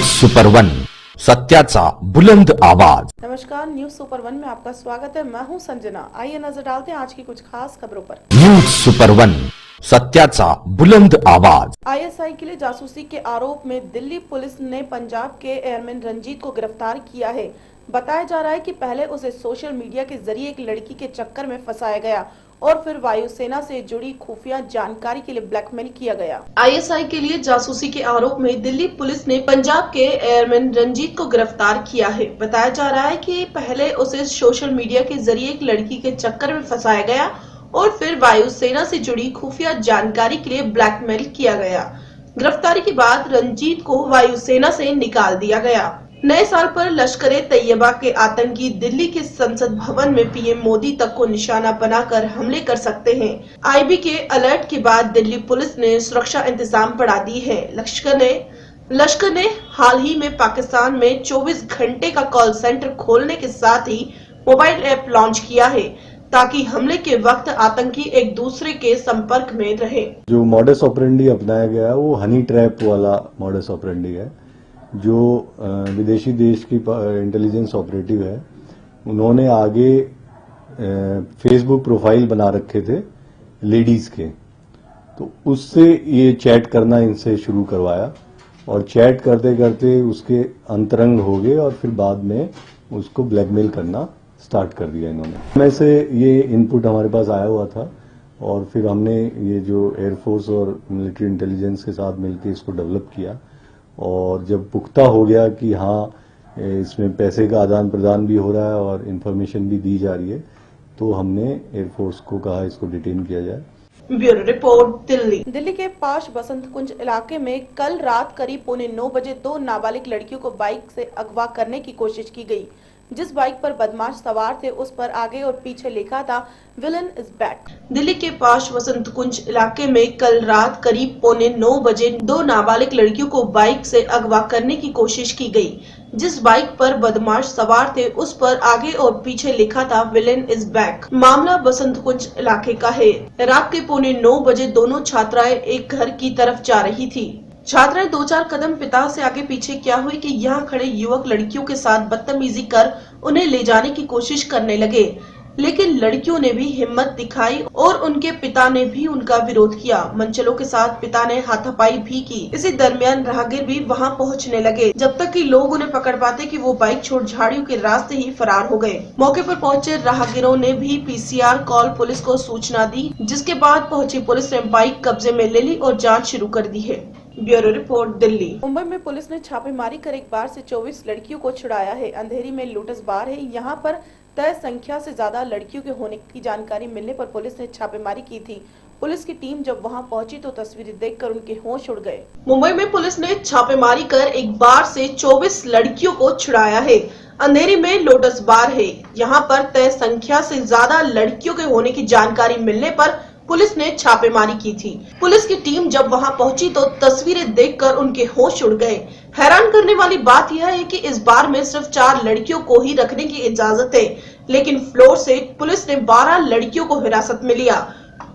News super one, सत्याचा बुलंद आवाज। नमस्कार, न्यूज सुपर वन में आपका स्वागत है। मैं हूं संजना। आइए नजर डालते हैं आज की कुछ खास खबरों पर। न्यूज सुपर वन, सत्याचा बुलंद आवाज। आईएसआई के लिए जासूसी के आरोप में दिल्ली पुलिस ने पंजाब के एयरमैन रंजीत को गिरफ्तार किया है। बताया जा रहा है कि पहले उसे सोशल मीडिया के जरिए एक लड़की के चक्कर में फंसाया गया और फिर वायुसेना से जुड़ी खुफिया जानकारी के लिए ब्लैकमेल किया गया। आईएसआई के लिए जासूसी के आरोप में दिल्ली पुलिस ने पंजाब के एयरमैन रंजीत को गिरफ्तार किया है। बताया जा रहा है कि पहले उसे सोशल मीडिया के जरिए एक लड़की के चक्कर में फंसाया गया और फिर वायुसेना से जुड़ी खुफिया जानकारी के लिए ब्लैकमेल किया गया। गिरफ्तारी के बाद रंजीत को वायुसेना से निकाल दिया गया। नए साल पर लश्कर-ए-तैयबा के आतंकी दिल्ली के संसद भवन में पीएम मोदी तक को निशाना बनाकर हमले कर सकते हैं। आईबी के अलर्ट के बाद दिल्ली पुलिस ने सुरक्षा इंतजाम बढ़ा दी है। लश्कर ने हाल ही में पाकिस्तान में 24 घंटे का कॉल सेंटर खोलने के साथ ही मोबाइल ऐप लॉन्च किया है ताकि हमले के वक्त आतंकी एक दूसरे के संपर्क में रहे। जो मॉडस ऑपरेंडी अपनाया गया है वो हनी ट्रैप वाला मॉडस ऑपरेंडी है। जो विदेशी देश की इंटेलिजेंस ऑपरेटिव है, उन्होंने आगे फेसबुक प्रोफाइल बना रखे थे लेडीज के, तो उससे ये चैट करना इनसे शुरू करवाया और चैट करते करते उसके अंतरंग हो गए और फिर बाद में उसको ब्लैकमेल करना स्टार्ट कर दिया इन्होंने। में से ये इनपुट हमारे पास आया हुआ था और फिर हमने ये जो एयरफोर्स और मिलिट्री इंटेलिजेंस के साथ मिलकर इसको डेवलप किया और जब पुख्ता हो गया कि हाँ इसमें पैसे का आदान प्रदान भी हो रहा है और इन्फॉर्मेशन भी दी जा रही है, तो हमने एयरफोर्स को कहा इसको डिटेन किया जाए। ब्यूरो रिपोर्ट, दिल्ली के पास बसंत कुंज इलाके में कल रात करीब 9:15 बजे 2 नाबालिग लड़कियों को बाइक से अगवा करने की कोशिश की गई। जिस बाइक पर बदमाश सवार थे उस पर आगे और पीछे लिखा था विलन इज बैक। दिल्ली के पास वसंत कुंज इलाके में कल रात करीब 9:15 बजे 2 नाबालिग लड़कियों को बाइक से अगवा करने की कोशिश की गई। जिस बाइक पर बदमाश सवार थे उस पर आगे और पीछे लिखा था विलन इज बैक। मामला बसंत कुंज इलाके का है। रात के 9:15 बजे दोनों छात्राएं एक घर की तरफ जा रही थी। छात्राएं 2-4 कदम पिता से आगे पीछे क्या हुई कि यहाँ खड़े युवक लड़कियों के साथ बदतमीजी कर उन्हें ले जाने की कोशिश करने लगे, लेकिन लड़कियों ने भी हिम्मत दिखाई और उनके पिता ने भी उनका विरोध किया। मनचलों के साथ पिता ने हाथापाई भी की। इसी दरमियान राहगीर भी वहां पहुंचने लगे, जब तक कि लोग उन्हें पकड़ पाते कि वो बाइक छोड़ झाड़ियों के रास्ते ही फरार हो गए। मौके पर पहुंचे राहगीरों ने भी पीसीआर कॉल पुलिस को सूचना दी, जिसके बाद पहुंची पुलिस ने बाइक कब्जे में ले ली और जाँच शुरू कर दी है। Bureau report, Delhi. मुंबई में पुलिस ने छापेमारी कर एक बार से 24 लड़कियों को छुड़ाया है। अंधेरी में लोटस बार है। यहाँ पर तय संख्या से ज्यादा लड़कियों के होने की जानकारी मिलने पर पुलिस ने छापेमारी की थी। पुलिस की टीम जब वहां पहुंची तो तस्वीरें देखकर उनके होश उड़ गए। मुंबई में पुलिस ने छापेमारी कर एक बार से 24 लड़कियों को छुड़ाया है। अंधेरी में लोटस बार है। यहाँ पर तय संख्या से ज्यादा लड़कियों के होने की जानकारी मिलने पर पुलिस ने छापेमारी की थी। पुलिस की टीम जब वहां पहुंची तो तस्वीरें देखकर उनके होश उड़ गए। हैरान करने वाली बात यह है कि इस बार में सिर्फ 4 लड़कियों को ही रखने की इजाजत है, लेकिन फ्लोर से पुलिस ने 12 लड़कियों को हिरासत में लिया।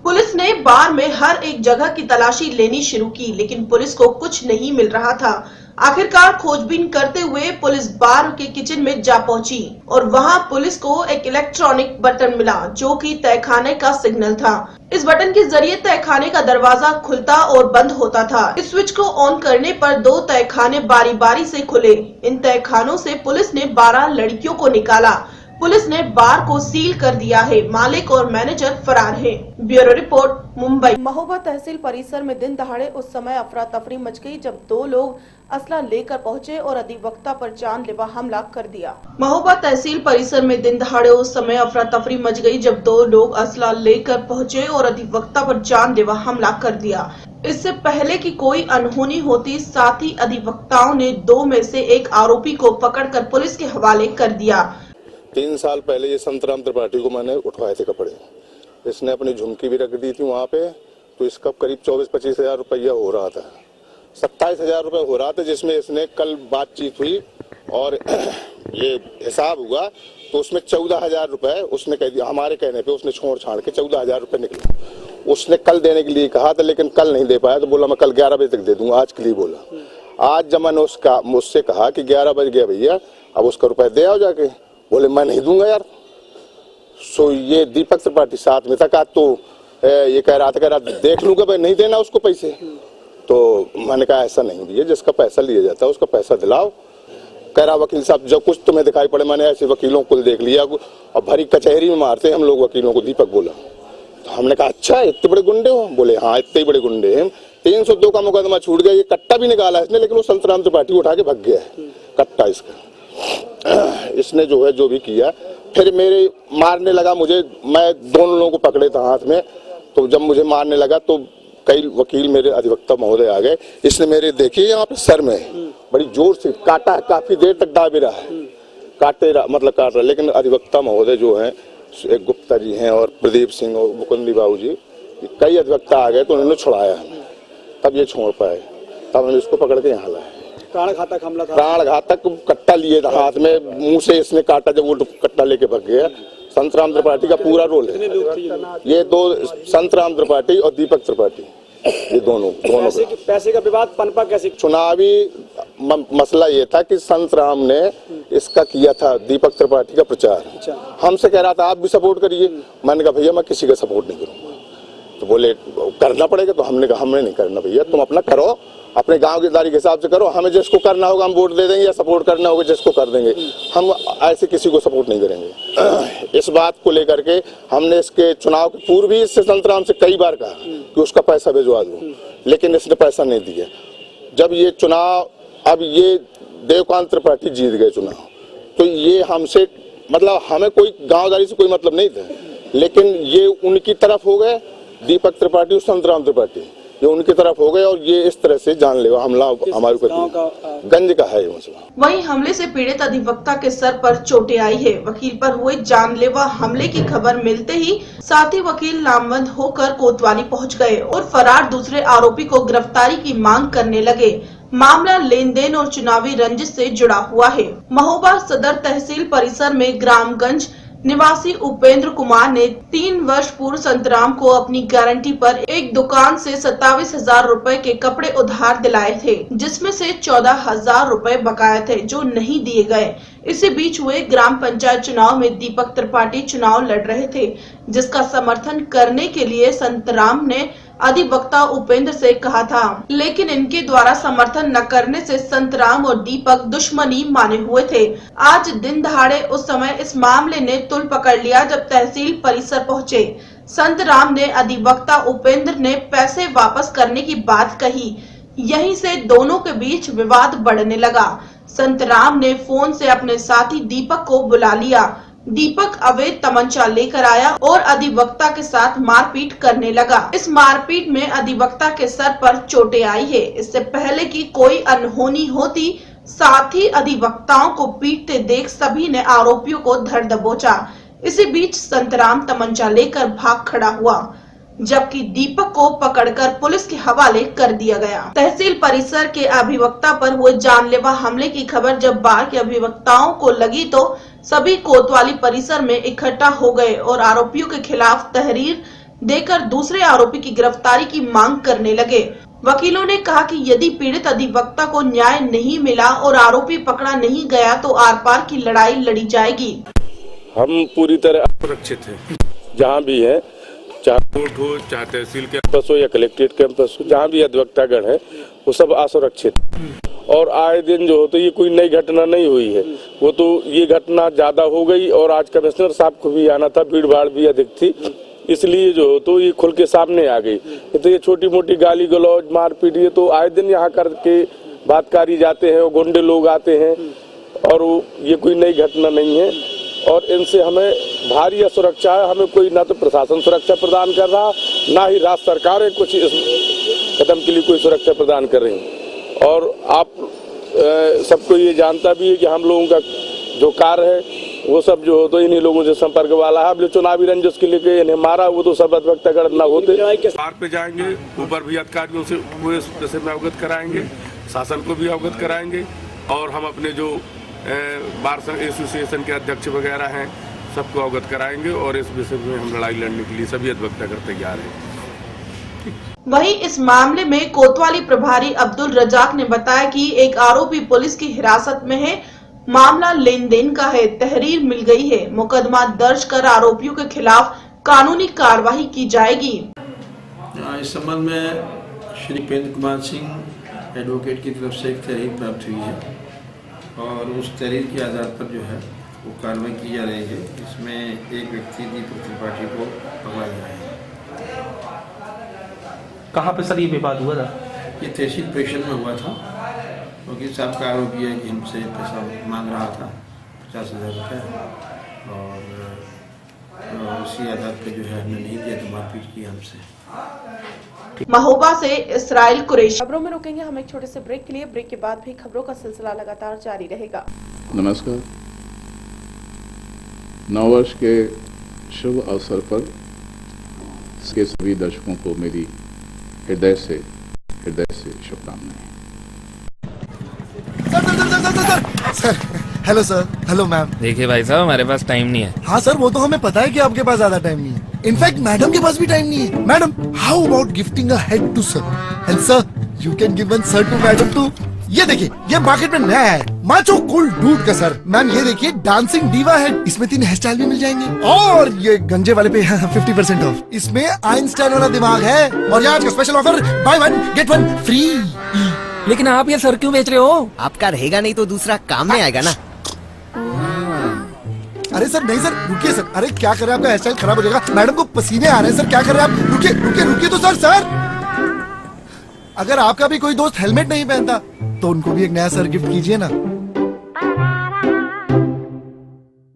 पुलिस ने बार में हर एक जगह की तलाशी लेनी शुरू की, लेकिन पुलिस को कुछ नहीं मिल रहा था। आखिरकार खोजबीन करते हुए पुलिस बार के किचन में जा पहुंची और वहां पुलिस को एक इलेक्ट्रॉनिक बटन मिला जो कि तहखाने का सिग्नल था। इस बटन के जरिए तहखाने का दरवाजा खुलता और बंद होता था। इस स्विच को ऑन करने पर 2 तहखाने बारी बारी से खुले। इन तहखानों से पुलिस ने 12 लड़कियों को निकाला। पुलिस ने बार को सील कर दिया है। मालिक और मैनेजर फरार हैं। Bureau report, Mumbai. महोबा तहसील परिसर में दिन दहाड़े उस समय अफरा तफरी मच गई जब 2 लोग असला लेकर पहुंचे और अधिवक्ता पर जानलेवा हमला कर दिया। महोबा तहसील परिसर में दिन दहाड़े उस समय अफरा तफरी मच गई जब 2 लोग असला लेकर पहुंचे और अधिवक्ता पर जानलेवा हमला कर दिया। इससे पहले कि कोई अनहोनी होती, साथ ही अधिवक्ताओं ने 2 में से एक आरोपी को पकड़कर पुलिस के हवाले कर दिया। 3 साल पहले ये संतराम त्रिपाठी को मैंने उठवाए थे कपड़े। इसने अपनी झुमकी भी रख दी थी वहाँ पे, तो इसका करीब 24-25 हजार रुपया हो रहा था। 27 हजार रुपये हो रहा था, जिसमें इसने कल बातचीत हुई और ये हिसाब हुआ तो उसमें 14 हजार रुपये उसने कह दिया। हमारे कहने पे उसने छोड़ छाड़ के 14 हजार रुपये निकले। उसने कल देने के लिए कहा था, लेकिन कल नहीं दे पाया, तो बोला मैं कल 11 बजे तक दे दूंगा, आज के लिए बोला। आज जब मैंने मुझसे कहा कि 11 बज गया भैया, अब उसका रुपए दे आओ जाके, बोले मैं नहीं दूंगा यार। सो ये दीपक त्रिपाठी साथ में था, कहा तो ये कह रहा था देख लूंगा भाई, नहीं देना उसको पैसे। तो मैंने कहा ऐसा नहीं दिए, जिसका पैसा लिया जाता है उसका पैसा दिलाओ। कह रहा वकील साहब जो कुछ तुम्हें दिखाई पड़े, मैंने ऐसे वकीलों को देख लिया और भरी कचहरी में मारते हम लोग वकीलों को, दीपक बोला। तो हमने कहा अच्छा इतने बड़े गुंडे हो? बोले हाँ इतने बड़े गुंडे हैं। 302 का मुकदमा छूट गया, ये कट्टा भी निकाला इसने, लेकिन वो संतराम त्रिपाठी उठा के भाग गया है कट्टा इसका। इसने जो है जो भी किया, फिर मेरे मारने लगा मुझे, मैं दोनों लोगों को पकड़े था हाथ में। तो जब मुझे मारने लगा तो कई वकील मेरे अधिवक्ता महोदय आ गए। इसने मेरे देखिए यहाँ पे सर में बड़ी जोर से काटा, काफी देर तक दाबे रहा है, काट रहा। लेकिन अधिवक्ता महोदय जो है, एक गुप्ता जी हैं और प्रदीप सिंह और मुकुंदी बाबू जी, कई अधिवक्ता आ गए तो उन्होंने छुड़ाया हमें, तब ये छोड़ पाए। तब हम इसको पकड़ के यहाँ लाए। प्राणघातक हमला था। प्राणघातक कट्टा लिए था हाथ में, मुंह से इसने काटा, जब वो कट्टा लेके भाग गया। संतराम त्रिपाठी का पूरा रोल है। ये दो, संतराम त्रिपाठी और दीपक त्रिपाठी, ये दोनों पैसे का विवाद पनपा कैसे? चुनावी मसला ये था कि संतराम ने इसका किया था दीपक त्रिपाठी का प्रचार। हमसे कह रहा था आप भी सपोर्ट करिए। मैंने कहा भैया मैं किसी का सपोर्ट नहीं करूंगा। तो बोले करना पड़ेगा। तो हमने कहा हमने नहीं करना भैया, तुम अपना करो, अपने गांव की दारी के हिसाब से करो, हमें जिसको करना होगा हम वोट दे देंगे, या सपोर्ट करना होगा जिसको कर देंगे, हम ऐसे किसी को सपोर्ट नहीं करेंगे। इस बात को लेकर के हमने इसके चुनाव के पूर्व भी इससे संतराम से कई बार कहा कि उसका पैसा भिजवा दूं, लेकिन इसने पैसा नहीं दिया। जब ये चुनाव, अब ये देवकांत त्रिपाठी जीत गए चुनाव, तो ये हमसे मतलब हमें कोई गाँवदारी से कोई मतलब नहीं था, लेकिन ये उनकी तरफ हो गए, दीपक त्रिपाठी और संतराम त्रिपाठी ये उनकी तरफ हो गए, और ये इस तरह से जानलेवा हमला हमारे ऊपर गंज का है ये मसला। वहीं हमले से पीड़ित अधिवक्ता के सर पर चोटें आई है। वकील पर हुए जानलेवा हमले की खबर मिलते ही साथी वकील नामबंद होकर कोतवाली पहुंच गए और फरार दूसरे आरोपी को गिरफ्तारी की मांग करने लगे। मामला लेन देन और चुनावी रंजिश से जुड़ा हुआ है। महोबा सदर तहसील परिसर में ग्रामगंज निवासी उपेंद्र कुमार ने 3 वर्ष पूर्व संतराम को अपनी गारंटी पर एक दुकान से 27,000 रुपए के कपड़े उधार दिलाए थे, जिसमें से 14,000 रुपए बकाया थे जो नहीं दिए गए। इसी बीच हुए ग्राम पंचायत चुनाव में दीपक त्रिपाठी चुनाव लड़ रहे थे, जिसका समर्थन करने के लिए संतराम ने अधिवक्ता उपेंद्र से कहा था, लेकिन इनके द्वारा समर्थन न करने से संतराम और दीपक दुश्मनी माने हुए थे। आज दिन दहाड़े उस समय इस मामले ने तुल पकड़ लिया जब तहसील परिसर पहुंचे। संतराम ने अधिवक्ता उपेंद्र ने पैसे वापस करने की बात कही। यहीं से दोनों के बीच विवाद बढ़ने लगा। संतराम ने फोन से अपने साथी दीपक को बुला लिया। दीपक अवैध तमंचा लेकर आया और अधिवक्ता के साथ मारपीट करने लगा। इस मारपीट में अधिवक्ता के सर पर चोटें आई है। इससे पहले कि कोई अनहोनी होती, साथी अधिवक्ताओं को पीटते देख सभी ने आरोपियों को धर दबोचा। इसी बीच संतराम तमंचा लेकर भाग खड़ा हुआ, जबकि दीपक को पकड़कर पुलिस के हवाले कर दिया गया। तहसील परिसर के अधिवक्ता पर हुए जानलेवा हमले की खबर जब बार के अभिवक्ताओं को लगी तो सभी कोतवाली परिसर में इकट्ठा हो गए और आरोपियों के खिलाफ तहरीर देकर दूसरे आरोपी की गिरफ्तारी की मांग करने लगे। वकीलों ने कहा कि यदि पीड़ित अधिवक्ता को न्याय नहीं मिला और आरोपी पकड़ा नहीं गया तो आर पार की लड़ाई लड़ी जाएगी। हम पूरी तरह सुरक्षित हैं, जहाँ भी है, चाहे कोर्ट हो, चाहे तहसील कैंपस हो या कलेक्ट्रेट कैंपस हो, जहाँ भी अधिवक्तागण है वो सब असुरक्षित। और आए दिन जो हो तो ये कोई नई घटना नहीं हुई है, वो तो ये घटना ज्यादा हो गई। और आज कमिश्नर साहब को भी आना था, भीड़ भाड़ भी अधिक थी, इसलिए जो हो तो ये खुल के सामने आ गई। तो ये छोटी मोटी गाली गलौज मारपीट ये तो आए दिन यहाँ करके बातकारी जाते हैं, गुंडे लोग आते हैं, और ये कोई नई घटना नहीं है। और इनसे हमें भारी असुरक्षा है। हमें कोई ना तो प्रशासन सुरक्षा प्रदान कर रहा, ना ही राज्य सरकारें कुछ इस कदम के लिए कोई सुरक्षा प्रदान कर रही। और आप सबको ये जानता भी है कि हम लोगों का जो कार्य है वो सब जो हो तो इन्हीं लोगों से संपर्क वाला है। अब जो चुनावी रंजिश के लिए इन्हें मारा वो तो सब अधिवक्तागण ना होते। बाहर पे जाएंगे, ऊपर भी अधिकारियों से वो इस विषय में अवगत कराएंगे, शासन को भी अवगत कराएंगे, और हम अपने जो बार एसोसिएशन के अध्यक्ष वगैरह हैं सबको अवगत कराएंगे, और इस विषय में हम लड़ाई लड़ने के लिए सभी अधिवक्तागण तैयार हैं। वहीं इस मामले में कोतवाली प्रभारी अब्दुल रजाक ने बताया कि एक आरोपी पुलिस की हिरासत में है। मामला लेन देन का है, तहरीर मिल गई है, मुकदमा दर्ज कर आरोपियों के खिलाफ कानूनी कार्रवाई की जाएगी। इस संबंध में श्री पेंद्र कुमार सिंह एडवोकेट की तरफ से एक तहरीर प्राप्त हुई है और उस तहरीर के आधार पर जो है वो कार्रवाई की जा रही है। इसमें एक व्यक्ति दीपक त्रिपाठी को पकड़ा गया है। कहाँ पे सर ये विवाद हुआ था? ये तहसील प्रेषण में हुआ था क्योंकि साहब का आरोप यह है कि हमसे पैसा मांग रहा था 50,000 रुपये और उसी आधार पर जो है हमने नहीं दिया तो मारपीट की हमसे। महोबा से इसराइल कुरैशी। खबरों में रुकेंगे हम एक छोटे से ब्रेक के लिए। ब्रेक के बाद भी खबरों का सिलसिला लगातार जारी रहेगा। नमस्कार। नववर्ष के शुभ अवसर पर के सभी दर्शकों को मेरी हृदय से शुभकामनाएं। Sir hello sir, hello ma'am. देखिए भाई साहब, हमारे पास टाइम नहीं है। हाँ सर, वो तो हमें पता है कि आपके पास ज्यादा टाइम नहीं है। इनफैक्ट मैडम के पास भी टाइम नहीं है। Madam, how about gifting a head to sir and sir you can give one sir to madam too. ये देखिए, ये मार्केट में नया है, माचो कूल डूड का सर। मैम ये देखिए, डांसिंग डीवा है, इसमें 3 हेयर स्टाइल भी मिल जाएंगे और ये गंजे वाले पे 50% ऑफ। इसमें आइंस्टाइन वाला दिमाग है और ये आज का special offer, buy 1 get 1 free. लेकिन आप ये सर क्यों बेच रहे हो? आपका रहेगा नहीं तो दूसरा काम में आएगा ना। अरे सर नहीं सर, रुकिए सर। अरे क्या करें, आपका हेयर स्टाइल खराब हो जाएगा। मैडम को पसीने आ रहे हैं सर, क्या कर रहे हैं आप? रुकिए रुकिए रुकिए तो सर। अगर आपका भी कोई दोस्त हेलमेट नहीं पहनता तो उनको भी एक नया सर गिफ्ट कीजिए ना।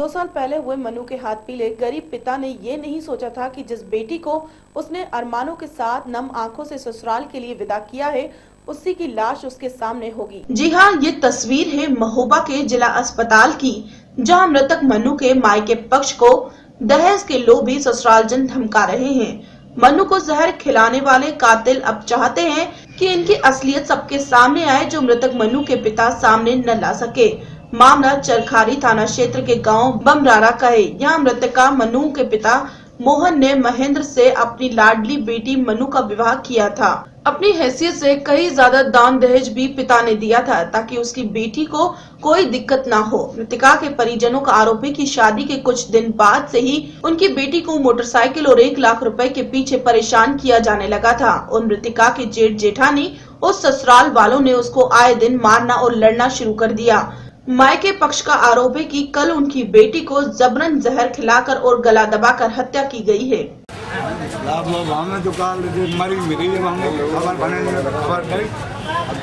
2 साल पहले हुए मनु के हाथ पीले गरीब पिता ने ये नहीं सोचा था कि जिस बेटी को उसने अरमानों के साथ नम आंखों से ससुराल के लिए विदा किया है, उसी की लाश उसके सामने होगी। जी हाँ, ये तस्वीर है महोबा के जिला अस्पताल की, जहां मृतक मनु के मायके पक्ष को दहेज के लोभी ससुरालजन धमका रहे हैं। मनु को जहर खिलाने वाले कातिल अब चाहते हैं कि इनकी असलियत सबके सामने आए, जो मृतक मनु के पिता सामने न ला सके। मामला चरखारी थाना क्षेत्र के गांव बमरारा का है। यहाँ मृतका मनु के पिता मोहन ने महेंद्र से अपनी लाडली बेटी मनु का विवाह किया था। अपनी हैसियत से कई ज्यादा दान दहेज भी पिता ने दिया था ताकि उसकी बेटी को कोई दिक्कत ना हो। मृतका के परिजनों का आरोप है कि शादी के कुछ दिन बाद से ही उनकी बेटी को मोटरसाइकिल और 1 लाख रुपए के पीछे परेशान किया जाने लगा था और मृतका के जेठ जेठानी उस ससुराल वालों ने उसको आए दिन मारना और लड़ना शुरू कर दिया। मायके पक्ष का आरोप है कि कल उनकी बेटी को जबरन जहर खिलाकर और गला दबाकर हत्या की गई है। अब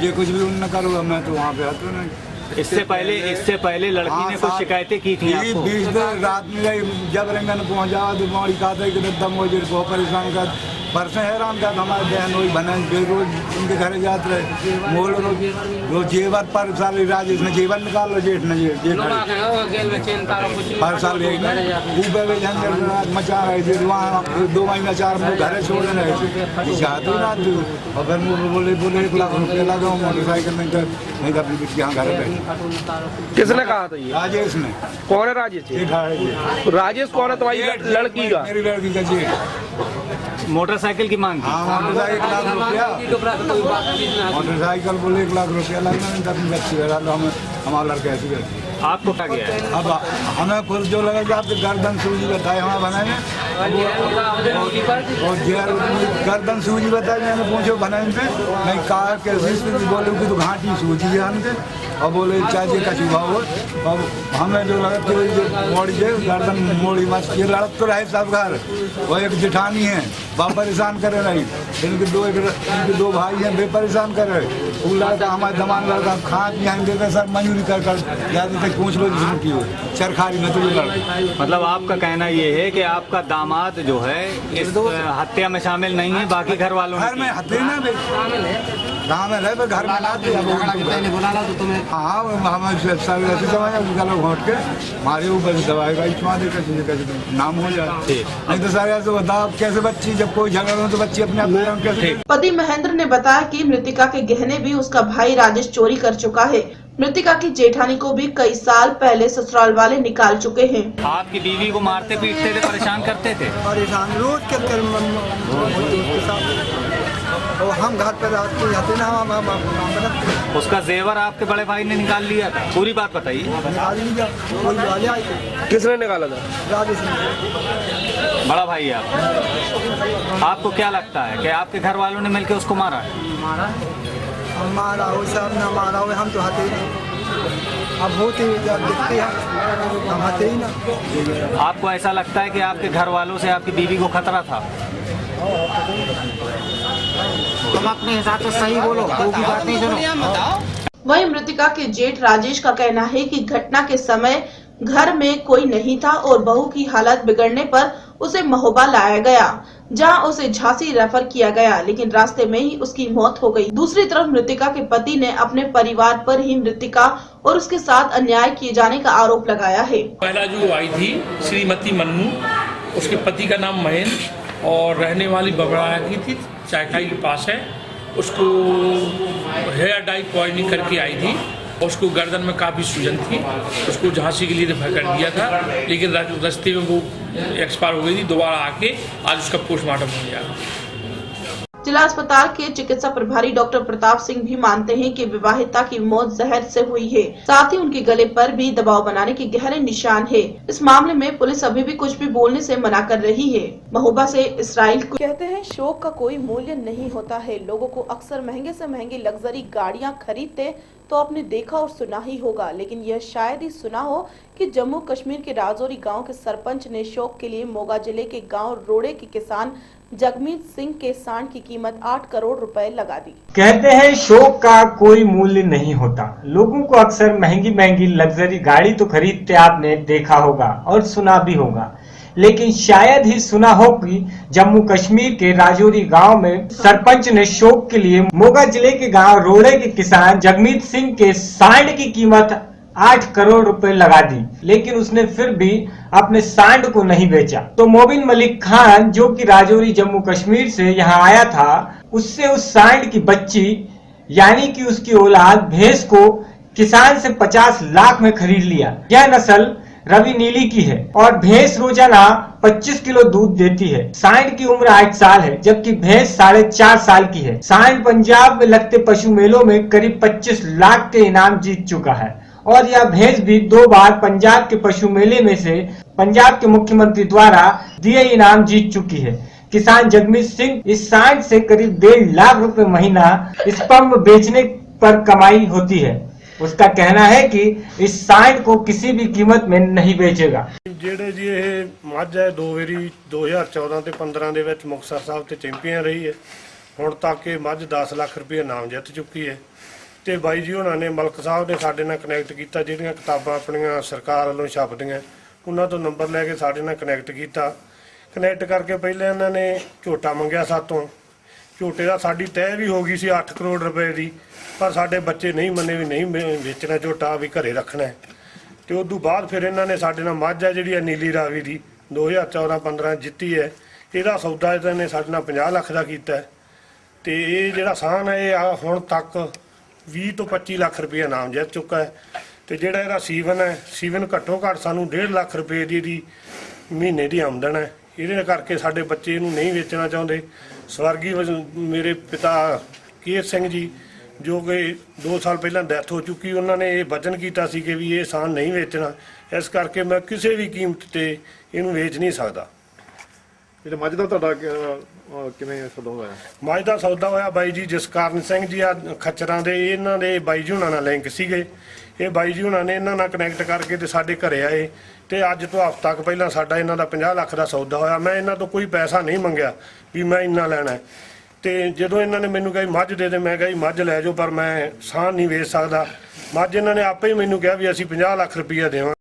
ये कुछ भी उन करूँगा मैं तो वहाँ पे आता नहीं। इससे पहले लड़की ने कुछ शिकायतें की थी आपको? 20 दिन रात में जब रंगन पहुँचा तो मोड़ी कहा था कि दम हो जाए, बहुत परेशान कर। परसों हैरान था, हमारे बहन वही बहन रोज उनके घर जाते रहे। मोल रोज जेवर पर साल राजेश ने जेवर निकाल लो, जेठ ने हर साल मचा रहे थे। वहाँ 2 महीना 4 महीने घर छोड़ रहे थे, चाहते ना थे। और फिर बोले 1 लाख रुपये लगा मोटरसाइकिल में, नहीं तो अपनी बिटिया घर बैठी। किसने कहा था ये? राजेश ने। कौन है राजेश? राजेश कौन है तुम्हारी लड़की का? मेरी लड़की का जेठ। मोटरसाइकिल की मांग? हाँ, मोटरसाइकिल 1 लाख रुपया। मोटरसाइकिल बोले 1 लाख रुपया लगना, नहीं तो अपनी बच्ची हमारा लड़का ऐसी करती। आपको क्या गया है? अब हमें खुद जो लगा कि आपके गर्दन सूजी बताए हमें बनाए और गर्दन सूजी बताए, मैंने पूछो बनाए थे नहीं कहा कैसे बोले कि तो घाटी सूजी है हमसे और बोले चाहे का चुभा हो। अब हमें जो लगा कि मोड़ी से गर्दन मोड़ी मस्त ये लड़क तो रहे सब घर। वो एक जेठानी है, वह परेशान करे नहीं। इनके 2 भाई हैं, वे परेशान कर रहे। वो लड़का हमारे दमान लड़का खा पियाएंगे सर मंजूरी कर ज्यादा तक पूछ लो जिसकी हो चरखारी में तो लड़का। मतलब आपका कहना ये है कि आपका दामाद जो है इस हत्या में शामिल नहीं है, बाकी घर वालों घर में हत्या ना गाँव में रहे पर घर में ना बुलाना तो तुम्हें। हाँ, हमें ऐसे समझ घोट के हमारे ऊपर दवाएगा कैसे नाम हो जाए। नहीं तो सारे ऐसे बताओ कैसे बच्ची जब कोई झगड़ा हो तो बच्ची अपने आप कैसे। पति महेंद्र ने बताया कि मृतिका के गहने भी उसका भाई राजेश चोरी कर चुका है। मृतिका की जेठानी को भी कई साल पहले ससुराल वाले निकाल चुके हैं। आपकी बीवी को मारते पीटते थे, परेशान करते थे? परेशान रोज और हम घर पर रहते ना हम उसका जेवर आपके बड़े भाई ने निकाल लिया था, पूरी बात बताइए। निकाल लिया, कोई वाले आए थे। किसने निकाला था? राजेश ने। बड़ा भाई है आपको क्या लगता है कि आपके घर वालों ने मिलकर उसको मारा है? मारा हो सब ना मारा हो, हम तो हते ही नहीं। अब होते जब देखते हैं हम हते ही ना। आपको ऐसा लगता है कि आपके घर वालों से आपकी बीवी को खतरा था? तुम अपने हिसाब से सही बोलो, कोई की बात नहीं सुनो। वहीं मृतिका के जेठ राजेश का कहना है कि घटना के समय घर में कोई नहीं था और बहू की हालत बिगड़ने पर उसे महोबा लाया गया, जहां उसे झांसी रेफर किया गया, लेकिन रास्ते में ही उसकी मौत हो गई। दूसरी तरफ मृतिका के पति ने अपने परिवार पर ही मृतिका और उसके साथ अन्याय किए जाने का आरोप लगाया है। पहला जो आई थी श्रीमती मन्नू, उसके पति का नाम महेंद्र और रहने वाली बबराया की थी, चायखाई के पास है। उसको हेयर डाई पॉइजनिंग करके आई थी, उसको गर्दन में काफ़ी सूजन थी, उसको झांसी के लिए रेफर कर दिया था, लेकिन रास्ते में वो एक्सपायर हो गई थी। दोबारा आके आज उसका पोस्टमार्टम हो गया। जिला अस्पताल के चिकित्सा प्रभारी डॉक्टर प्रताप सिंह भी मानते हैं कि विवाहिता की मौत जहर से हुई है, साथ ही उनके गले पर भी दबाव बनाने के गहरे निशान है। इस मामले में पुलिस अभी भी कुछ भी बोलने से मना कर रही है। महोबा से इसराइल कहते हैं, शौक का कोई मूल्य नहीं होता है। लोगों को अक्सर महंगे से महंगी लग्जरी गाड़ियां खरीदते तो आपने देखा और सुना ही होगा, लेकिन यह शायद ही सुना हो कि जम्मू कश्मीर के राजौरी गांव के सरपंच ने शौक के लिए मोगा जिले के गांव रोड़े के किसान जगमीत सिंह के सांड की कीमत 8 करोड़ रुपए लगा दी। कहते हैं शौक का कोई मूल्य नहीं होता। लोगों को अक्सर महंगी महंगी लग्जरी गाड़ी तो खरीदते आपने देखा होगा और सुना भी होगा, लेकिन शायद ही सुना हो कि जम्मू कश्मीर के राजौरी गांव में सरपंच ने शौक के लिए मोगा जिले के गांव रोड़े के किसान जगमीत सिंह के सांड की कीमत 8 करोड़ रुपए लगा दी, लेकिन उसने फिर भी अपने सांड को नहीं बेचा। तो मोबिन मलिक खान, जो कि राजौरी जम्मू कश्मीर से यहाँ आया था, उससे उस सांड की बच्ची यानी कि उसकी औलाद भैंस को किसान से 50 लाख में खरीद लिया। यह नस्ल रवि नीली की है और भैंस रोजाना 25 किलो दूध देती है। सांड की उम्र 8 साल है, जबकि भैंस 4.5 साल की है। सांड पंजाब में लगते पशु मेलों में करीब 25 लाख के इनाम जीत चुका है और यह भैंस भी 2 बार पंजाब के पशु मेले में से पंजाब के मुख्यमंत्री द्वारा दिए इनाम जीत चुकी है। किसान जगमीत सिंह इस सांड से करीब 1.5 लाख रुपए महीना स्पर्म बेचने पर कमाई होती है। उसका कहना है कि इस सांड को किसी भी कीमत में नहीं बेचेगा। ਜਿਹੜੇ ਜੀ ਇਹ ਮੱਝ ਹੈ 2 ਵਾਰੀ 2014 ਤੇ 15 ਦੇ ਵਿੱਚ ਮੁਕਤਸਰ ਸਾਹਿਬ ਤੇ ਚੈਂਪੀਅਨ ਰਹੀ ਹੈ। ਹੁਣ ਤੱਕ ਇਹ ਮੱਝ 10 ਲੱਖ ਰੁਪਏ ਇਨਾਮ ਜਿੱਤ ਚੁੱਕੀ ਹੈ ਤੇ ਬਾਈ ਜੀ ਉਹਨਾਂ ਨੇ ਮਲਕ ਸਾਹਿਬ ਨੇ ਸਾਡੇ ਨਾਲ ਕਨੈਕਟ ਕੀਤਾ। ਜਿਹੜੀਆਂ ਕਿਤਾਬਾਂ ਆਪਣੀਆਂ ਸਰਕਾਰ ਵੱਲੋਂ ਛਪਦੀਆਂ ਉਹਨਾਂ ਤੋਂ ਨੰਬਰ ਲੈ ਕੇ ਸਾਡੇ ਨਾਲ ਕਨੈਕਟ ਕੀਤਾ। ਕਨੈਕਟ ਕਰਕੇ ਪਹਿਲਾਂ ਇਹਨਾਂ ਨੇ ਝੋਟਾ ਮੰਗਿਆ ਸਾਤੋਂ। ਝੋਟੇ ਦਾ ਸਾਡੀ ਤੈਅ ਵੀ ਹੋ ਗਈ ਸੀ 8 ਕਰੋੜ ਰੁਪਏ ਦੀ, ਪਰ ਸਾਡੇ ਬੱਚੇ ਨਹੀਂ ਮੰਨੇ ਵੀ ਨਹੀਂ ਵੇਚਣਾ ਝੋਟਾ, ਵੀ ਘਰੇ ਰੱਖਣਾ ਹੈ। ਤੇ ਉਸ ਤੋਂ ਬਾਅਦ ਫਿਰ ਇਹਨਾਂ ਨੇ ਸਾਡੇ ਨਾਲ ਮੱਝ ਆ ਜਿਹੜੀ ਨੀਲੀ ਰਾਵੀ ਦੀ 2014-15 ਜਿੱਤੀ ਹੈ। ਇਹਦਾ ਸੌਦਾ ਇਹਨਾਂ ਨੇ ਸਾਡੇ ਨਾਲ 50 ਲੱਖ ਦਾ ਕੀਤਾ ਤੇ ਇਹ ਜਿਹੜਾ ਸਾਨ ਹੈ ਇਹ ਹੁਣ ਤੱਕ 20 ਤੋਂ 25 ਲੱਖ ਰੁਪਏ ਇਨਾਮ ਜਿੱਤ ਚੁੱਕਾ ਹੈ। ਤੇ ਜਿਹੜਾ ਇਹਦਾ ਸੀਵਨ ਹੈ, ਸੀਵਨ ਘੱਟੋ ਘੱਟ ਸਾਨੂੰ 1.5 ਲੱਖ ਰੁਪਏ ਦੀ ਮਹੀਨੇ ਦੀ ਆਮਦਨ ਹੈ। ਇਹਦੇ ਕਰਕੇ ਸਾਡੇ ਬੱਚੇ ਇਹਨੂੰ ਨਹੀਂ ਵੇਚਣਾ ਚਾਹੁੰਦੇ। ਸਵਰਗੀ ਮੇਰੇ ਪਿਤਾ ਕੇਰ ਸਿੰਘ ਜੀ, ਜੋ ਕਿ 2 ਸਾਲ ਪਹਿਲਾਂ ਡੈਥ ਹੋ ਚੁੱਕੀ, ਉਹਨਾਂ ਨੇ ਇਹ ਵਚਨ ਕੀਤਾ ਸੀ ਕਿ ਵੀ ਇਹ ਸਾਨ ਨਹੀਂ ਵੇਚਣਾ। ਇਸ ਕਰਕੇ ਮੈਂ ਕਿਸੇ ਵੀ ਕੀਮਤ ਤੇ ਇਹਨੂੰ ਵੇਚ ਨਹੀਂ ਸਕਦਾ। ਜਿਹੜਾ ਮੱਝ ਦਾ ਤੁਹਾਡਾ ਕਿਵੇਂ ਸੌਦਾ ਹੋਇਆ? ਮੱਝ ਦਾ ਸੌਦਾ ਹੋਇਆ ਬਾਈ ਜੀ ਜਸਕਰਨ ਸਿੰਘ ਜੀ ਆ ਖੱਚਰਾਂ ਦੇ, ਇਹਨਾਂ ਦੇ ਬਾਈ ਜੀ ਹੁਣਾਂ ਨਾਲ ਲਿੰਕ ਸੀਗੇ। ਇਹ ਬਾਈ ਜੀ ਹੁਣਾਂ ਨੇ ਇਹਨਾਂ ਨਾਲ ਕਨੈਕਟ ਕਰਕੇ ਤੇ ਸਾਡੇ ਘਰੇ ਆਏ ਤੇ ਅੱਜ ਤੋਂ ਹਫ਼ਤਾ ਕੁ ਪਹਿਲਾਂ ਸਾਡਾ ਇਹਨਾਂ ਦਾ 50 ਲੱਖ ਦਾ ਸੌਦਾ ਹੋਇਆ। ਮੈਂ ਇਹਨਾਂ ਤੋਂ ਕੋਈ ਪੈਸਾ ਨਹੀਂ ਮੰਗਿਆ ਵੀ ਮੈਂ ਇੰਨਾ ਲੈਣਾ ਤੇ ਜਦੋਂ ਇਹਨਾਂ ਨੇ ਮੈਨੂੰ ਕਹੀ ਮੱਝ ਦੇ ਦੇ, ਮੈਂ ਕਿਹਾ ਮੱਝ ਲੈ ਜਾਓ, ਪਰ ਮੈਂ ਸਾਨ ਨਹੀਂ ਵੇਚ ਸਕਦਾ। ਮੱਝ ਇਹਨਾਂ ਨੇ ਆਪੇ ਹੀ ਮੈਨੂੰ ਕਿਹਾ ਵੀ ਅਸੀਂ 50 ਲੱਖ ਰੁਪਈਆ ਦੇਵਾਂ।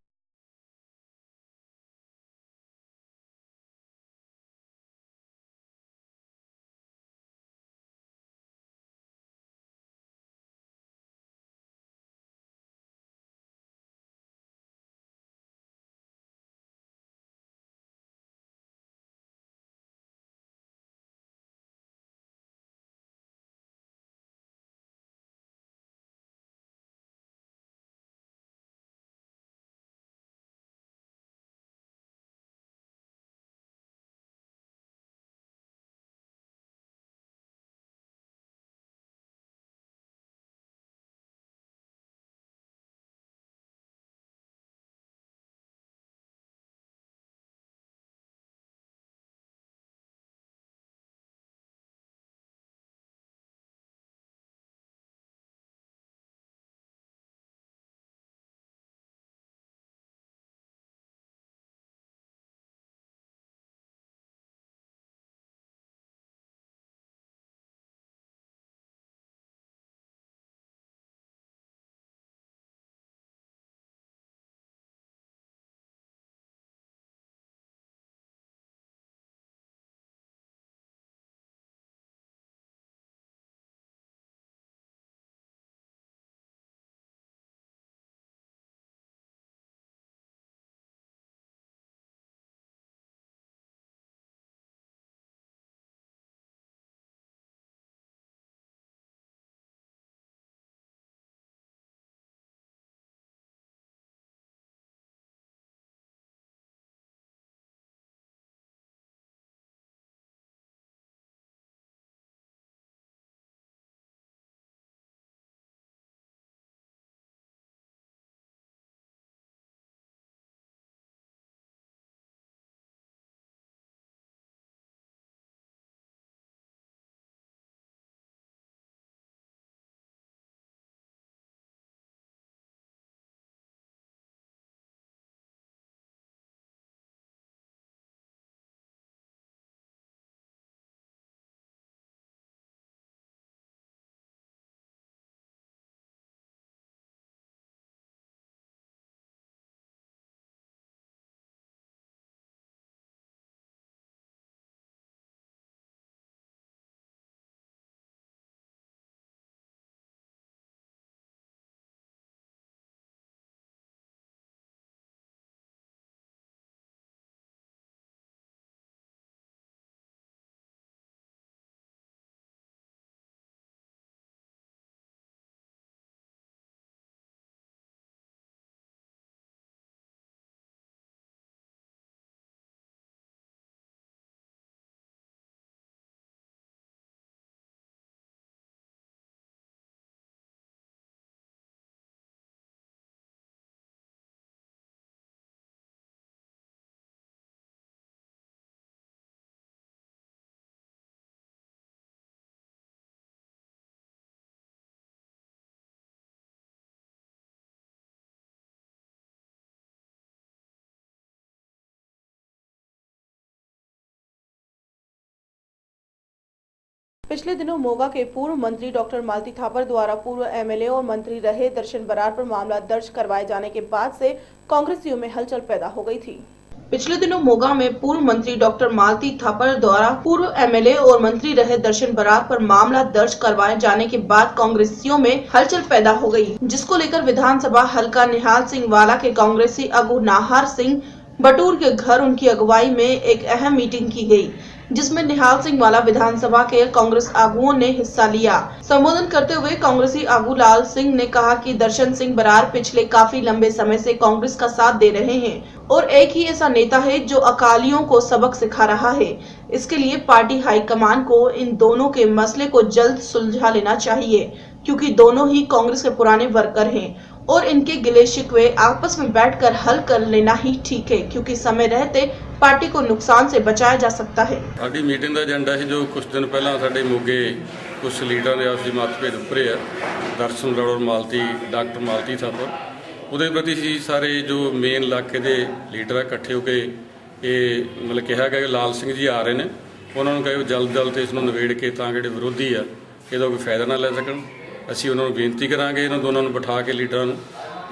पिछले दिनों मोगा के पूर्व मंत्री डॉक्टर मालती थापर द्वारा पूर्व एमएलए और मंत्री रहे दर्शन बरार पर मामला दर्ज करवाए जाने के बाद से कांग्रेसियों में हलचल पैदा हो गई थी। पिछले दिनों मोगा में पूर्व मंत्री डॉक्टर मालती थापर द्वारा पूर्व एमएलए और मंत्री रहे दर्शन बरार पर मामला दर्ज करवाए जाने के बाद कांग्रेसियों में हलचल पैदा हो गई, जिसको लेकर विधानसभा हल्का निहाल सिंह वाला के कांग्रेसी अगु नाहर सिंह बटूर के घर उनकी अगुवाई में एक अहम मीटिंग की गई, जिसमें निहाल सिंह वाला विधानसभा के कांग्रेस आगुओं ने हिस्सा लिया। संबोधन करते हुए कांग्रेसी आगू लाल सिंह ने कहा कि दर्शन सिंह बरार पिछले काफी लंबे समय से कांग्रेस का साथ दे रहे हैं और एक ही ऐसा नेता है जो अकालियों को सबक सिखा रहा है। इसके लिए पार्टी हाईकमान को इन दोनों के मसले को जल्द सुलझा लेना चाहिए, क्योंकि दोनों ही कांग्रेस के पुराने वर्कर हैं और इनके गिले शिकवे आपस में बैठकर हल कर लेना ही ठीक है, क्योंकि समय रहते पार्टी को नुकसान से बचाया जा सकता है। साडी मीटिंग का एजेंडा है जो कुछ दिन पहला साडे मोगे कुछ लीडर ने आपसी मतभेद उभरे है, दर्शन बरार और मालती डॉक्टर मालती थापर ਉਹਦੇ ਪ੍ਰਤੀ ਸੀ ਸਾਰੇ ਜੋ ਮੇਨ ਇਲਾਕੇ ਦੇ ਲੀਡਰ ਇਕੱਠੇ ਹੋ ਕੇ ਇਹ ਮਤਲਬ ਕਿਹਾ ਗਿਆ ਕਿ ਲਾਲ ਸਿੰਘ ਜੀ ਆ ਰਹੇ ਨੇ, ਉਹਨਾਂ ਨੂੰ ਕਹੇ ਜਲਦ ਤੇ ਇਸ ਨੂੰ ਨਿਬੇੜ ਕੇ ਤਾਂ ਜਿਹੜੇ ਵਿਰੋਧੀ ਆ ਇਹਦਾ ਕੋਈ ਫਾਇਦਾ ਨਾ ਲੈ ਸਕਣ। ਅਸੀਂ ਉਹਨਾਂ ਨੂੰ ਬੇਨਤੀ ਕਰਾਂਗੇ ਇਹਨਾਂ ਦੋਨਾਂ ਨੂੰ ਬਿਠਾ ਕੇ ਲੀਡਰਾਂ ਨੂੰ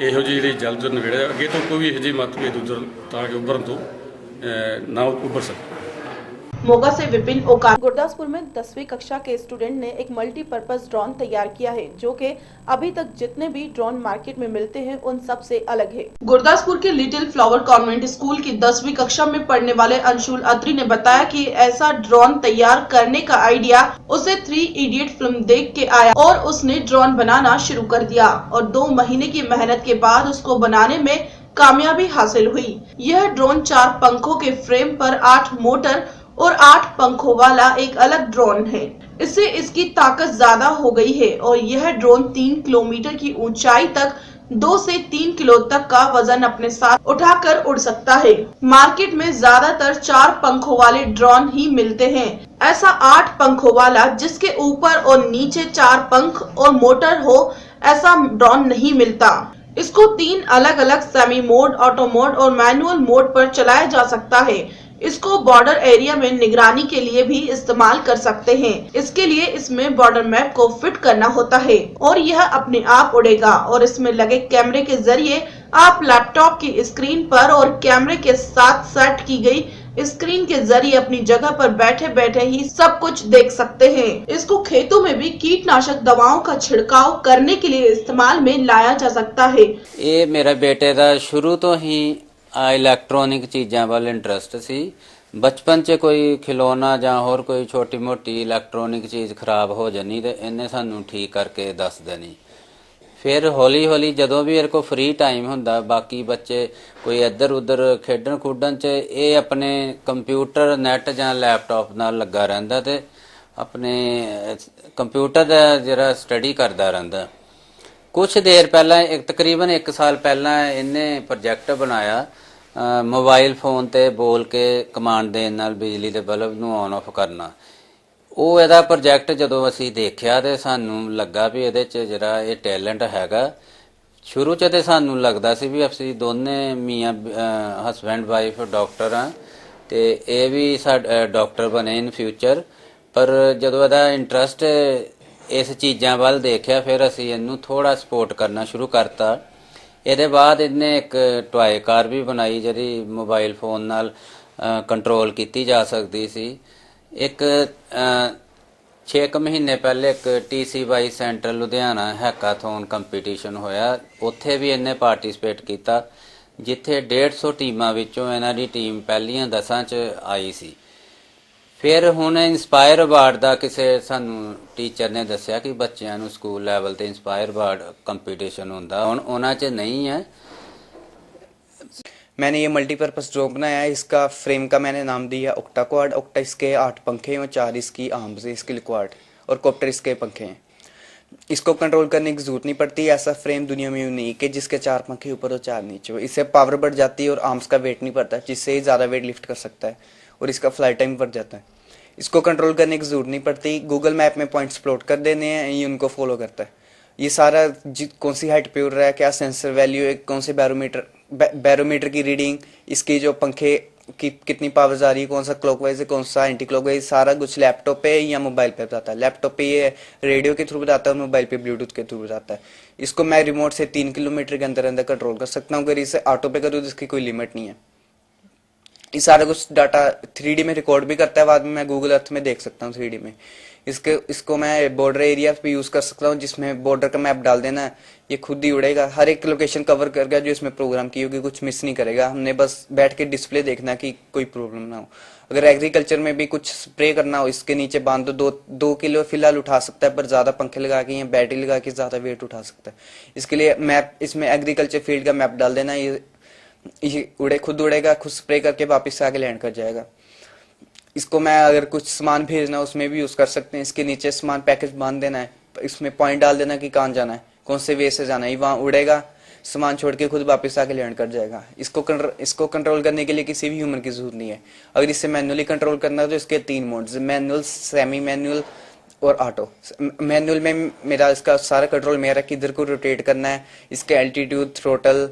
ਇਹੋ ਜਿਹੀ ਜਿਹੜੀ ਜਲਦ ਨਿਬੇੜਿਆ ਅੱਗੇ ਤੋਂ ਕੋਈ ਵੀ ਇਹੋ ਜਿਹੀ ਮਤਭੇਦ ਉਧਰ ਤਾਂ ਕਿ ਉੱਭਰਨ ਤੋਂ ਨਾ ਉੱਭਰ ਸਕੇ। मोगा से विपिन ओकार। गुरदासपुर में 10वीं कक्षा के स्टूडेंट ने एक मल्टीपर्पज ड्रोन तैयार किया है, जो कि अभी तक जितने भी ड्रोन मार्केट में मिलते हैं उन सब से अलग है। गुरदासपुर के लिटिल फ्लावर कॉन्वेंट स्कूल की 10वीं कक्षा में पढ़ने वाले अंशुल अत्री ने बताया कि ऐसा ड्रोन तैयार करने का आइडिया उसे 3 इडियट फिल्म देख के आया और उसने ड्रोन बनाना शुरू कर दिया और 2 महीने की मेहनत के बाद उसको बनाने में कामयाबी हासिल हुई। यह ड्रोन 4 पंखों के फ्रेम पर 8 मोटर और 8 पंखों वाला एक अलग ड्रोन है। इससे इसकी ताकत ज्यादा हो गई है और यह ड्रोन 3 किलोमीटर की ऊंचाई तक 2 से 3 किलो तक का वजन अपने साथ उठाकर उड़ सकता है। मार्केट में ज्यादातर 4 पंखों वाले ड्रोन ही मिलते हैं। ऐसा 8 पंखों वाला जिसके ऊपर और नीचे 4 पंख और मोटर हो, ऐसा ड्रोन नहीं मिलता। इसको 3 अलग अलग सेमी मोड, ऑटो मोड और मैनुअल मोड पर चलाया जा सकता है। इसको बॉर्डर एरिया में निगरानी के लिए भी इस्तेमाल कर सकते हैं। इसके लिए इसमें बॉर्डर मैप को फिट करना होता है और यह अपने आप उड़ेगा और इसमें लगे कैमरे के जरिए आप लैपटॉप की स्क्रीन पर और कैमरे के साथ सेट की गई स्क्रीन के जरिए अपनी जगह पर बैठे बैठे ही सब कुछ देख सकते हैं। इसको खेतों में भी कीटनाशक दवाओं का छिड़काव करने के लिए इस्तेमाल में लाया जा सकता है। ये मेरे बेटे का शुरू तो ही इलैक्ट्रॉनिक चीज़ों वाल इंटरस्ट सी। बचपन च कोई खिलौना ਜਾਂ ਹੋਰ कोई छोटी मोटी इलैक्ट्रॉनिक चीज़ खराब हो जानी तो इन्हें सानू ठीक करके दस देनी। फिर हौली हौली जदों भी मेरे को फ्री टाइम हुंदा, बाकी बच्चे कोई इधर उधर खेडन खुडन च ये अपने कंप्यूटर नैट ਜਾਂ लैपटॉप नाल लगा रहिंदा ते अपने कंप्यूटर दा जरा स्टडी करदा रहिंदा। कुछ देर पहला तकरीबन 1 साल पहला इन्हें प्रोजेक्ट बनाया मोबाइल फोन ते बोल के कमांड देन नाल बिजली दे बल्ब नूं ऑन ऑफ करना। ਉਹ ਇਹਦਾ ਪ੍ਰੋਜੈਕਟ ਜਦੋਂ ਅਸੀਂ ਦੇਖਿਆ ਤੇ ਸਾਨੂੰ ਲੱਗਾ ਵੀ ਇਹਦੇ 'ਚ ਜਿਹੜਾ ਇਹ ਟੈਲੈਂਟ ਹੈਗਾ। ਸ਼ੁਰੂ 'ਚ ਤੇ ਸਾਨੂੰ ਲੱਗਦਾ ਸੀ ਵੀ ਅਸੀਂ ਦੋਨੇ ਮੀਆਂ ਹਸਬੈਂਡ ਵਾਈਫ ਡਾਕਟਰ ਆ ਤੇ ਇਹ ਵੀ ਡਾਕਟਰ ਬਣੇ ਇਨ ਫਿਊਚਰ। ਪਰ ਜਦੋਂ ਇਹਦਾ ਇੰਟਰਸਟ ਇਸ ਚੀਜ਼ਾਂ ਵੱਲ ਦੇਖਿਆ ਫਿਰ ਅਸੀਂ ਇਹਨੂੰ ਥੋੜਾ ਸਪੋਰਟ ਕਰਨਾ ਸ਼ੁਰੂ ਕਰਤਾ। ਇਹਦੇ ਬਾਅਦ ਇਹਨੇ ਇੱਕ ਟੌਏ ਕਾਰ ਵੀ ਬਣਾਈ ਜਿਹੜੀ ਮੋਬਾਈਲ ਫੋਨ ਨਾਲ ਕੰਟਰੋਲ ਕੀਤੀ ਜਾ ਸਕਦੀ ਸੀ। एक 6 ਮਹੀਨੇ ਪਹਿਲੇ ਇੱਕ TCY ਸੈਂਟਰ ਲੁਧਿਆਣਾ ਹੈਕਾਥਨ ਕੰਪੀਟੀਸ਼ਨ ਹੋਇਆ, ਉੱਥੇ ਵੀ ਇਹਨੇ ਪਾਰਟਿਸਿਪੇਟ ਕੀਤਾ ਜਿੱਥੇ 150 ਟੀਮਾਂ ਵਿੱਚੋਂ ਇਹਨਾਂ ਦੀ ਟੀਮ ਪਹਿਲੀਆਂ 10 'ਚ ਆਈ ਸੀ। ਫਿਰ ਹੁਣ ਇੰਸਪਾਇਰ ਅਵਾਰਡ ਦਾ ਕਿਸੇ ਸਾਨੂੰ ਟੀਚਰ ਨੇ ਦੱਸਿਆ ਕਿ ਬੱਚਿਆਂ ਨੂੰ ਸਕੂਲ ਲੈਵਲ ਤੇ ਇੰਸਪਾਇਰ ਅਵਾਰਡ ਕੰਪੀਟੀਸ਼ਨ ਹੁੰਦਾ, ਹੁਣ ਉਹਨਾਂ 'ਚ नहीं है। मैंने ये मल्टीपर्पज़ ड्रोन बनाया है। इसका फ्रेम का मैंने नाम दिया ओक्टा क्वाड। ओक्टा इसके 8 पंखे हैं और 4 इसकी आर्म्स है, इसके क्वाड और कॉप्टर इसके पंखे हैं। इसको कंट्रोल करने की जरूरत नहीं पड़ती। ऐसा फ्रेम दुनिया में यूनिक है जिसके 4 पंखे ऊपर और 4 नीचे हो। इससे पावर बढ़ जाती है और आर्म्स का वेट नहीं पड़ता, जिससे ज़्यादा वेट लिफ्ट कर सकता है और इसका फ्लाई टाइम बढ़ जाता है। इसको कंट्रोल करने की जरूरत नहीं पड़ती। गूगल मैप में पॉइंट्स प्लॉट कर देने हैं, ये उनको फॉलो करता है। ये सारा कौन सी हाइट पे उड़ रहा है, क्या सेंसर वैल्यू है, कौन से बैरोमीटर की रीडिंग, इसकी जो पंखे कितनी पावर जा रही है, कौन सा क्लॉकवाइज है, कौन सा एंटी क्लॉकवाइज, सारा कुछ लैपटॉप पे या मोबाइल पे बताता है। लैपटॉप पे ये रेडियो के थ्रू बताता है और मोबाइल पे ब्लूटूथ के थ्रू बताता है। इसको मैं रिमोट से 3 किलोमीटर के अंदर अंदर कंट्रोल कर सकता हूँ। अगर इसे ऑटो पे करूँ तो इसकी कोई लिमिट नहीं है। ये सारा कुछ डाटा 3D में रिकॉर्ड भी करता है, बाद में मैं गूगल अर्थ में देख सकता हूँ 3D में। इसको मैं बॉर्डर एरिया पे यूज कर सकता हूँ, जिसमें बॉर्डर का मैप डाल देना है, ये खुद ही उड़ेगा, हर एक लोकेशन कवर करके जो इसमें प्रोग्राम की होगी, कुछ मिस नहीं करेगा। हमने बस बैठ के डिस्प्ले देखना कि कोई प्रॉब्लम ना हो। अगर एग्रीकल्चर में भी कुछ स्प्रे करना हो, इसके नीचे बांध दो, 2 किलो फिलहाल उठा सकता है, पर ज्यादा पंखे लगा के या बैटरी लगा के ज्यादा वेट उठा सकता है। इसके लिए मैप, इसमें एग्रीकल्चर फील्ड का मैप डाल देना, ये खुद उड़ेगा, खुद स्प्रे करके वापिस आके लैंड कर जाएगा। इसको मैं अगर कुछ सामान भेजना है उसमें भी यूज कर सकते हैं। इसके नीचे सामान पैकेज बांध देना है, इसमें पॉइंट डाल देना कि कहाँ जाना है, कौन से वे से जाना है, वहां उड़ेगा, सामान छोड़ के खुद वापस आके लैंड कर जाएगा। इसको कंट्रोल करने के लिए किसी भी ह्यूमन की जरूरत नहीं है। अगर इसे मैनुअली कंट्रोल करना है तो इसके 3 मोड्स, मैनुअल, सेमी मैनुअल और ऑटो। मैनुअल में मेरा इसका सारा कंट्रोल मेरा, किधर को रोटेट करना है, इसका एल्टीट्यूड, थ्रोटल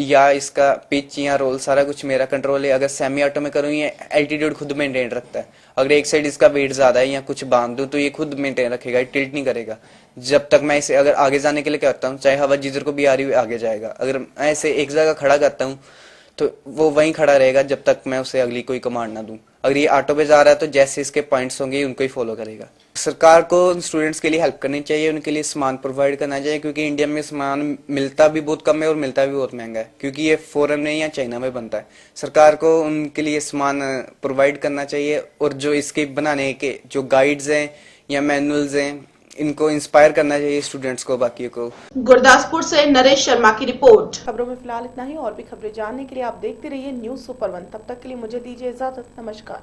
या इसका पिच या रोल, सारा कुछ मेरा कंट्रोल है। अगर सेमी ऑटो में करूँ, ये एल्टीट्यूड खुद मेंटेन रखता है। अगर एक साइड इसका वेट ज्यादा है या कुछ बांध दूं तो ये खुद मेंटेन रखेगा, टिल्ट नहीं करेगा। जब तक मैं इसे अगर आगे जाने के लिए कहता हूँ, चाहे हवा जिधर को भी आ रही हो आगे जाएगा। अगर मैं इसे एक जगह खड़ा करता हूँ तो वो वहीं खड़ा रहेगा जब तक मैं उसे अगली कोई कमांड ना दूं। अगर ये ऑटो पे जा रहा है तो जैसे इसके पॉइंट्स होंगे उनको ही फॉलो करेगा। सरकार को स्टूडेंट्स के लिए हेल्प करनी चाहिए, उनके लिए सामान प्रोवाइड करना चाहिए, क्योंकि इंडिया में सामान मिलता भी बहुत कम है और मिलता भी बहुत महंगा है, क्योंकि ये फॉरेन में या चाइना में बनता है। सरकार को उनके लिए सामान प्रोवाइड करना चाहिए और जो इसके बनाने के जो गाइड्स हैं या मैनुअल्स हैं, इनको इंस्पायर करना चाहिए स्टूडेंट्स को, बाकी को। गुरदासपुर से नरेश शर्मा की रिपोर्ट। खबरों में फिलहाल इतना ही। और भी खबरें जानने के लिए आप देखते रहिए न्यूज़ सुपर 1। तब तक के लिए मुझे दीजिए इजाजत। नमस्कार।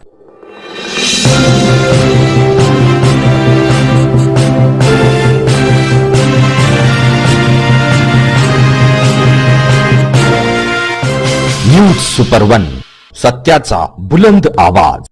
न्यूज सुपर 1, सत्याचा बुलंद आवाज।